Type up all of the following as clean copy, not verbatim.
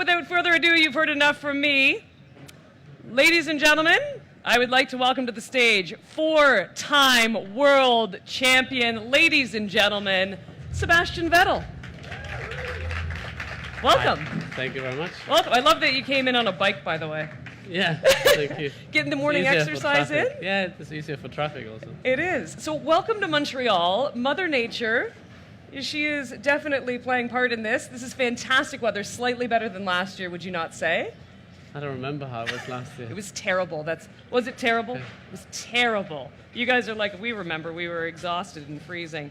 without further ado, you've heard enough from me. Ladies and gentlemen, I would like to welcome to the stage four-time world champion, ladies and gentlemen, Sebastian Vettel. Welcome. Hi. Thank you very much. Welcome. I love that you came in on a bike, by the way. Yeah, thank you. Getting the morning exercise in? Yeah, it's easier for traffic also. It is. So welcome to Montreal. Mother Nature, she is definitely playing part in this. This is fantastic weather, slightly better than last year, would you not say? I don't remember how it was last year. It was terrible. Was it terrible? Okay. It was terrible. You guys are like, we remember, we were exhausted and freezing.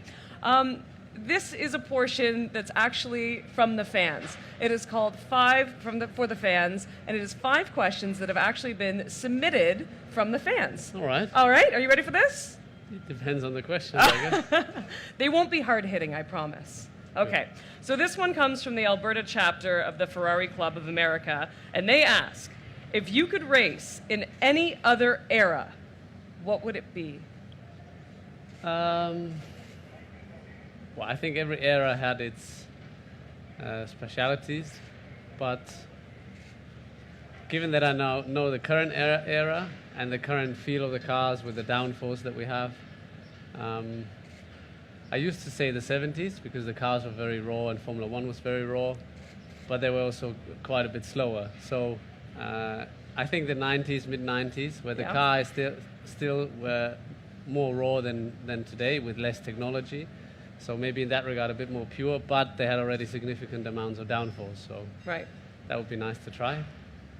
This is a portion that's actually from the fans. It is called for the fans, and it is 5 questions that have actually been submitted from the fans. All right. All right, are you ready for this? It depends on the question, I guess. They won't be hard-hitting, I promise. Okay, so this one comes from the Alberta chapter of the Ferrari Club of America, and they ask, if you could race in any other era, what would it be? Well, I think every era had its specialities, but given that I now know the current era and the current feel of the cars with the downforce that we have, I used to say the 70s because the cars were very raw and Formula One was very raw, but they were also quite a bit slower. So I think the 90s, mid-90s, where the car is still were more raw than today with less technology. So maybe in that regard a bit more pure, but they had already significant amounts of downforce. So that would be nice to try.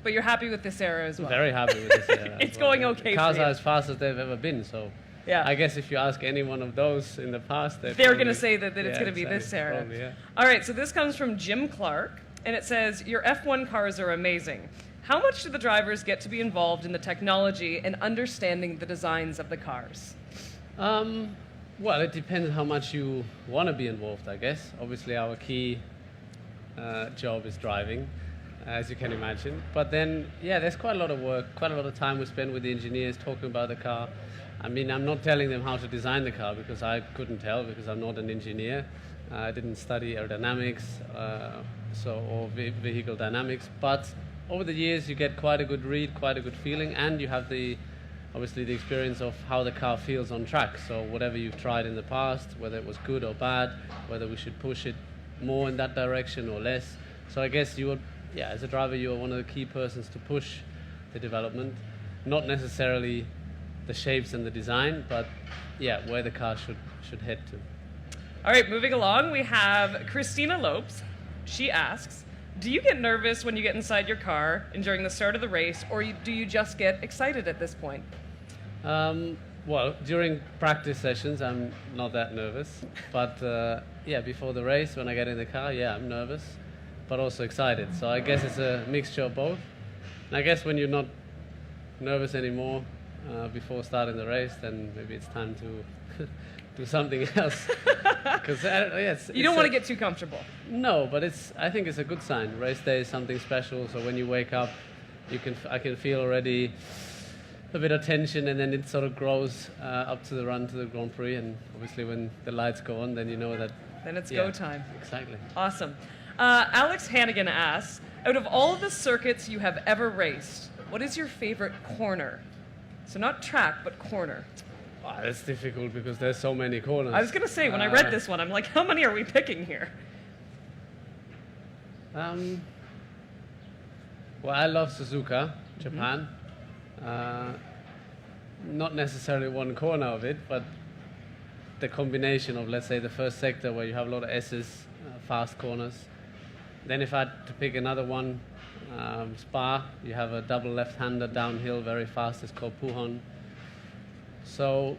But you're happy with this era as well? Very happy with this era. It's going okay. The cars are as fast as they've ever been. So yeah. I guess if you ask any one of those in the past, they're going to say that it's going to be this era. Probably, yeah. All right, so this comes from Jim Clark, and it says, your F1 cars are amazing. How much do the drivers get to be involved in the technology and understanding the designs of the cars? Well, it depends how much you want to be involved, I guess. Obviously, our key job is driving, as you can imagine. But then, yeah, there's quite a lot of work, quite a lot of time we spend with the engineers talking about the car. I mean, I'm not telling them how to design the car because I couldn't tell because I'm not an engineer. I didn't study aerodynamics or vehicle dynamics. But over the years, you get quite a good read, quite a good feeling, and you have obviously the experience of how the car feels on track. So whatever you've tried in the past, whether it was good or bad, whether we should push it more in that direction or less. So I guess as a driver, you are one of the key persons to push the development, not necessarily the shapes and the design, but where the car should head to. All right, moving along, we have Christina Lopes. She asks, do you get nervous when you get inside your car and during the start of the race, or do you just get excited at this point? Well, during practice sessions, I'm not that nervous. But before the race, when I get in the car, I'm nervous, but also excited. So I guess it's a mixture of both. And I guess when you're not nervous anymore before starting the race, then maybe it's time to do something else. Because you don't want to get too comfortable. No, but I think it's a good sign. Race day is something special. So when you wake up, I can feel already a bit of tension, and then it sort of grows up to the run to the Grand Prix. And obviously, when the lights go on, then you know that. Then it's go time. Exactly. Awesome. Alex Hannigan asks, out of all of the circuits you have ever raced, what is your favorite corner? So not track, but corner. Oh, that's difficult because there's so many corners. I was going to say, when I read this one, I'm like, how many are we picking here? Well, I love Suzuka, Japan. Not necessarily one corner of it, but the combination of, let's say, the first sector where you have a lot of S's, fast corners. Then if I had to pick another one, Spa, you have a double left-hander downhill, very fast. It's called Pujon. So,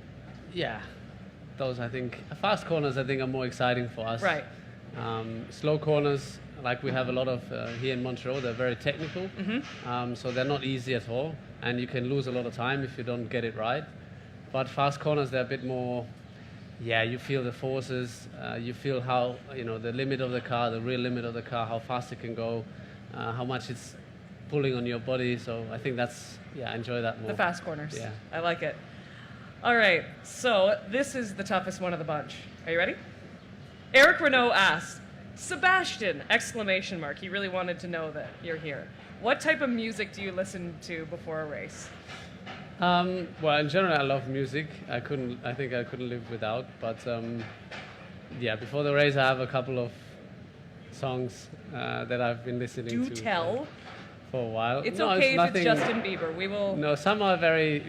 those I think, fast corners I think are more exciting for us. Right. Slow corners, like we have a lot of here in Montreal, they're very technical. So they're not easy at all, and you can lose a lot of time if you don't get it right. But fast corners, they're a bit more, you feel the forces, you feel how, the limit of the car, the real limit of the car, how fast it can go, how much it's pulling on your body. So I think I enjoy that more. The fast corners. Yeah. I like it. All right, so this is the toughest one of the bunch. Are you ready? Eric Renault asks, Sebastian! Exclamation mark. He really wanted to know that you're here. What type of music do you listen to before a race? Well, in general, I love music. I think I couldn't live without. But yeah, before the race, I have a couple of songs that I've been listening Do to tell. for a while. It's No, okay if nothing, it's Justin Bieber. We will. No, some are very,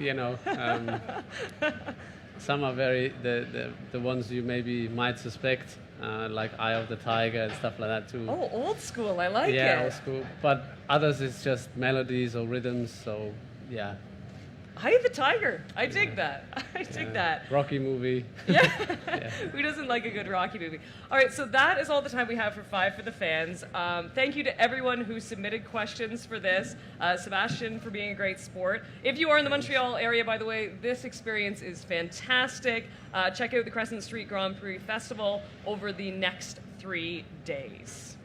some are very the ones you maybe might suspect, like Eye of the Tiger and stuff like that too. Oh, old school. I like yeah, it. old school. But others is just melodies or rhythms. So yeah. Eye of the Tiger. I dig that. I dig that. Rocky movie. Yeah. Yeah. Who doesn't like a good Rocky movie? All right, so that is all the time we have for Five for the Fans. Thank you to everyone who submitted questions for this. Sebastian for being a great sport. If you are in the Montreal area, by the way, this experience is fantastic. Check out the Crescent Street Grand Prix Festival over the next 3 days.